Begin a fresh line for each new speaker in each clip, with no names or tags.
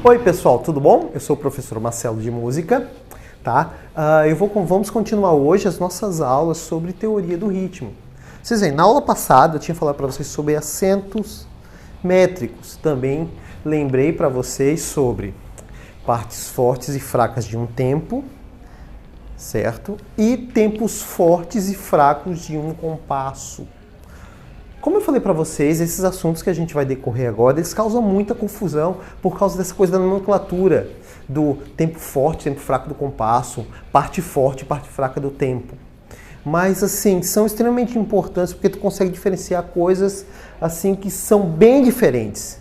Oi pessoal, tudo bom? Eu sou o professor Marcelo de Música, tá? Vamos continuar hoje as nossas aulas sobre teoria do ritmo. Vocês veem, na aula passada eu tinha falado para vocês sobre acentos métricos. Também lembrei para vocês sobre partes fortes e fracas de um tempo, certo? E tempos fortes e fracos de um compasso. Como eu falei para vocês, esses assuntos que a gente vai decorrer agora, eles causam muita confusão por causa dessa coisa da nomenclatura, do tempo forte, tempo fraco do compasso, parte forte e parte fraca do tempo. Mas, assim, são extremamente importantes porque tu consegue diferenciar coisas, assim, que são bem diferentes.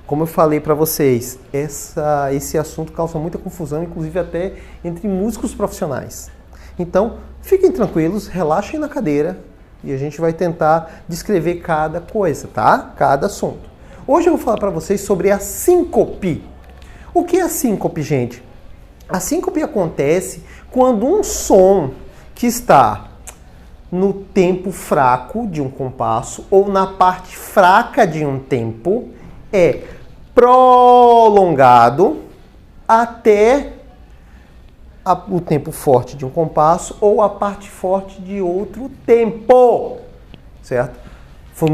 Como eu falei para vocês, esse assunto causa muita confusão, inclusive até entre músicos profissionais. Então, fiquem tranquilos, relaxem na cadeira, e a gente vai tentar descrever cada coisa, tá? Cada assunto. Hoje eu vou falar para vocês sobre a síncope. O que é a síncope, gente? A síncope acontece quando um som que está no tempo fraco de um compasso ou na parte fraca de um tempo é prolongado até o tempo forte de um compasso ou a parte forte de outro tempo, certo? Foi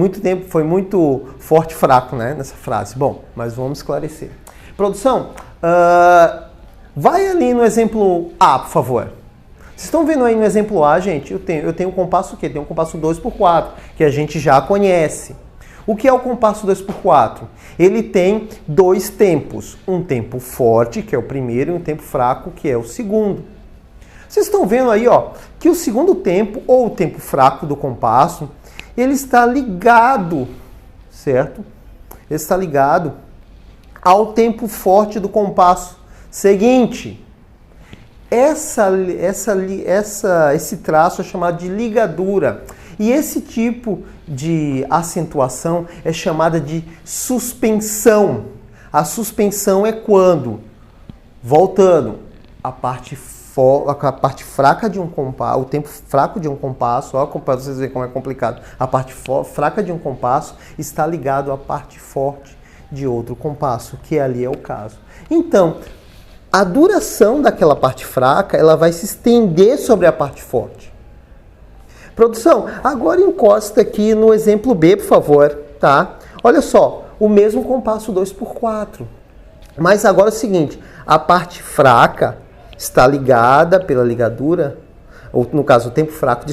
muito forte e fraco, né, nessa frase. Bom, mas vamos esclarecer. Produção, vai ali no exemplo A, por favor. Vocês estão vendo aí no exemplo A, gente? Eu tenho um compasso o quê? Tem um compasso 2x4, que a gente já conhece. O que é o compasso 2x4? Ele tem dois tempos, um tempo forte, que é o primeiro, e um tempo fraco, que é o segundo. Vocês estão vendo aí, ó, que o segundo tempo, ou o tempo fraco do compasso, ele está ligado, certo? Ele está ligado ao tempo forte do compasso seguinte. Esse traço é chamado de ligadura. E esse tipo de acentuação é chamada de suspensão. A suspensão é quando, voltando, a parte fraca de um compasso, o tempo fraco de um compasso, ó, para vocês verem como é complicado, a parte fraca de um compasso está ligado à parte forte de outro compasso, que ali é o caso. Então, a duração daquela parte fraca, ela vai se estender sobre a parte forte. Produção, agora encosta aqui no exemplo B, por favor, tá? Olha só, o mesmo compasso 2x4. Mas agora é o seguinte, a parte fraca está ligada pela ligadura, ou no caso, o tempo fraco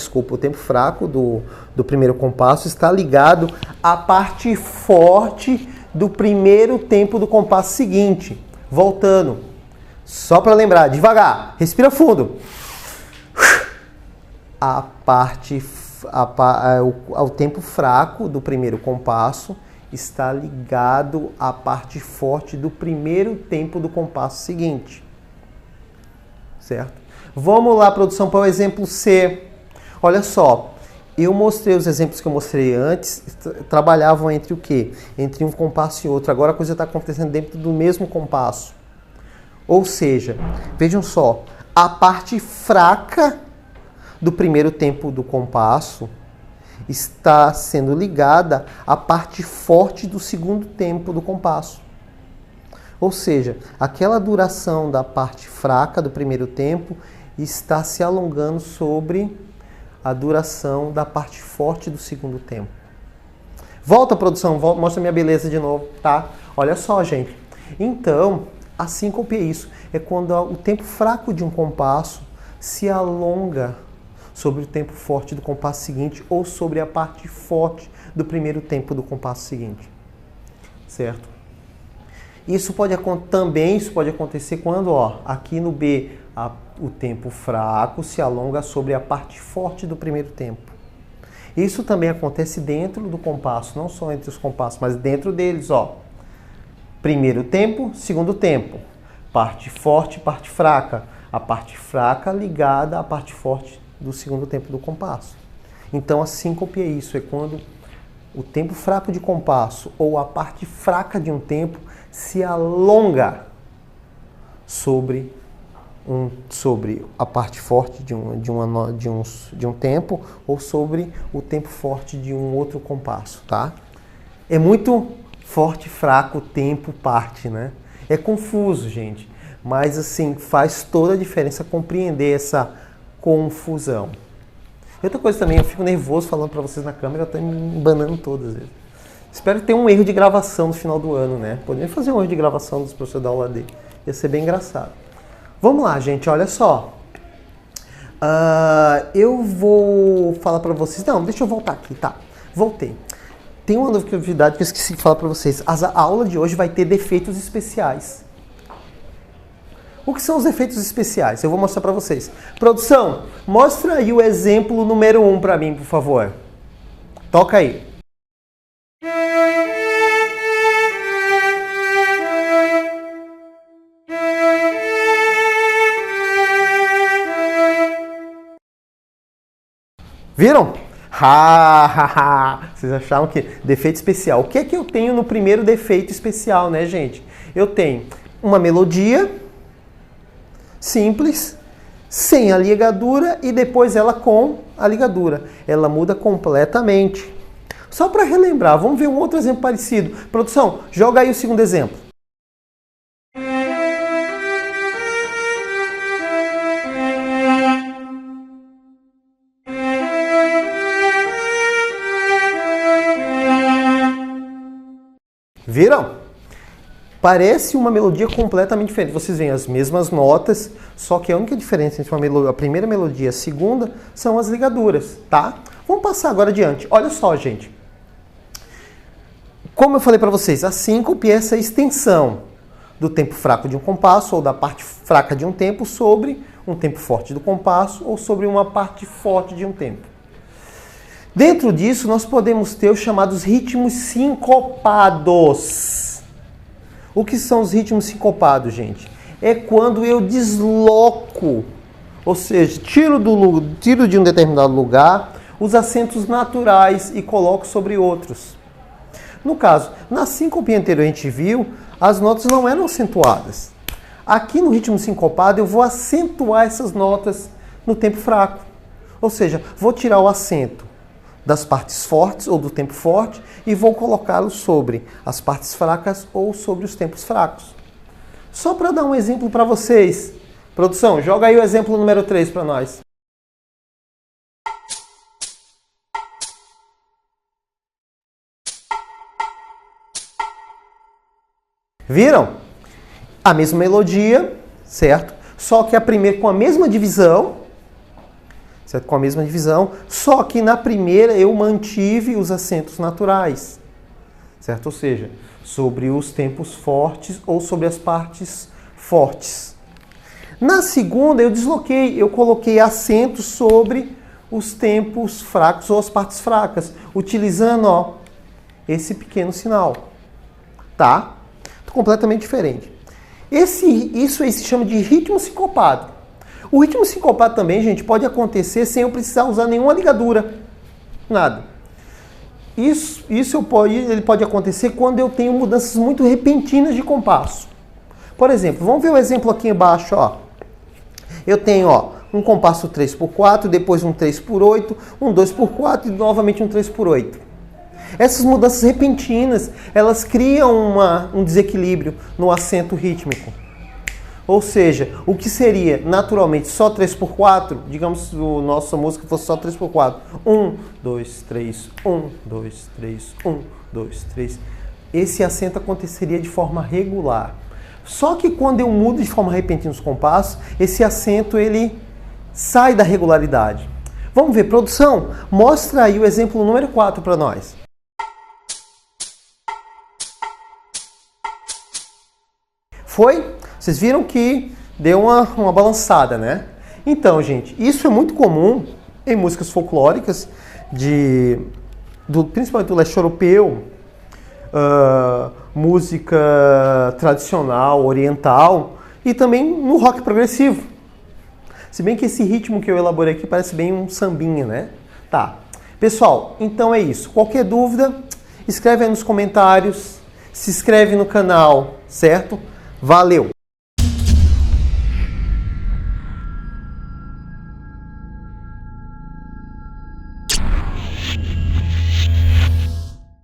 do primeiro compasso está ligado à parte forte do primeiro tempo do compasso seguinte. Voltando, só para lembrar, devagar, respira fundo. O tempo fraco do primeiro compasso está ligado à parte forte do primeiro tempo do compasso seguinte. Certo? Vamos lá, produção, para o exemplo C. Olha só, eu mostrei os exemplos que eu mostrei antes, trabalhavam entre o quê? Entre um compasso e outro. Agora a coisa está acontecendo dentro do mesmo compasso. Ou seja, vejam só, a parte fraca do primeiro tempo do compasso está sendo ligada à parte forte do segundo tempo do compasso. Ou seja, aquela duração da parte fraca do primeiro tempo está se alongando sobre a duração da parte forte do segundo tempo. Volta, produção, mostra minha beleza de novo, tá? Olha só, gente. Então, a síncope é isso. É quando o tempo fraco de um compasso se alonga sobre o tempo forte do compasso seguinte ou sobre a parte forte do primeiro tempo do compasso seguinte. Certo? Isso pode acontecer quando, ó, aqui no B, o tempo fraco se alonga sobre a parte forte do primeiro tempo. Isso também acontece dentro do compasso, não só entre os compassos, mas dentro deles, ó. Primeiro tempo, segundo tempo. Parte forte, parte fraca. A parte fraca ligada à parte forte do segundo tempo do compasso. Então a síncope é isso, é quando o tempo fraco de compasso ou a parte fraca de um tempo se alonga sobre a parte forte de um tempo ou sobre o tempo forte de um outro compasso, tá? É muito forte, fraco, tempo, parte, né? É confuso, gente, mas assim, faz toda a diferença compreender essa confusão. Outra coisa também, eu fico nervoso falando para vocês na câmera, eu tô me embanando todas as vezes. Espero ter um erro de gravação no final do ano, né? Poderia fazer um erro de gravação dos professores da aula D. Ia ser bem engraçado. Vamos lá, gente, olha só. Eu vou falar para vocês... Não, deixa eu voltar aqui, tá? Voltei. Tem uma novidade que eu esqueci de falar para vocês. A aula de hoje vai ter defeitos especiais. O que são os efeitos especiais? Eu vou mostrar para vocês. Produção, mostra aí o exemplo número 1 para mim, por favor. Toca aí. Viram? Vocês acharam que defeito especial. O que é que eu tenho no primeiro defeito especial, né, gente? Eu tenho uma melodia simples, sem a ligadura e depois ela com a ligadura. Ela muda completamente. Só para relembrar, vamos ver um outro exemplo parecido. Produção, joga aí o segundo exemplo. Viram? Parece uma melodia completamente diferente. Vocês veem as mesmas notas, só que a única diferença entre a primeira melodia e a segunda são as ligaduras, tá? Vamos passar agora adiante. Olha só, gente. Como eu falei para vocês, a síncope é essa extensão do tempo fraco de um compasso ou da parte fraca de um tempo sobre um tempo forte do compasso ou sobre uma parte forte de um tempo. Dentro disso, nós podemos ter os chamados ritmos sincopados. O que são os ritmos sincopados, gente? É quando eu desloco, ou seja, tiro de um determinado lugar os acentos naturais e coloco sobre outros. No caso, na síncope anterior a gente viu, as notas não eram acentuadas. Aqui no ritmo sincopado eu vou acentuar essas notas no tempo fraco. Ou seja, vou tirar o acento das partes fortes ou do tempo forte e vou colocá-lo sobre as partes fracas ou sobre os tempos fracos. Só para dar um exemplo para vocês. Produção, joga aí o exemplo número 3 para nós. Viram? A mesma melodia, certo? Só que a primeira com a mesma divisão, certo? Com a mesma divisão, só que na primeira eu mantive os acentos naturais, certo? Ou seja, sobre os tempos fortes ou sobre as partes fortes. Na segunda eu desloquei, eu coloquei acentos sobre os tempos fracos ou as partes fracas, utilizando, esse pequeno sinal, tá? Completamente diferente. Isso aí se chama de ritmo sincopado. O ritmo sincopado também, gente, pode acontecer sem eu precisar usar nenhuma ligadura. Nada. Ele pode acontecer quando eu tenho mudanças muito repentinas de compasso. Por exemplo, vamos ver o exemplo aqui embaixo. Eu tenho um compasso 3x4, depois um 3x8, um 2x4 e novamente um 3x8. Essas mudanças repentinas, elas criam um desequilíbrio no acento rítmico. Ou seja, o que seria naturalmente só 3x4, digamos se a nossa música fosse só 3x4. 1, 2, 3, 1, 2, 3, 1, 2, 3. Esse acento aconteceria de forma regular. Só que quando eu mudo de forma repentina os compassos, esse acento ele sai da regularidade. Vamos ver, produção, mostra aí o exemplo número 4 para nós. Foi? Vocês viram que deu uma balançada, né? Então, gente, isso é muito comum em músicas folclóricas, principalmente do leste europeu, música tradicional, oriental, e também no rock progressivo. Se bem que esse ritmo que eu elaborei aqui parece bem um sambinha, né? Tá. Pessoal, então é isso. Qualquer dúvida, escreve aí nos comentários, se inscreve no canal, certo? Valeu!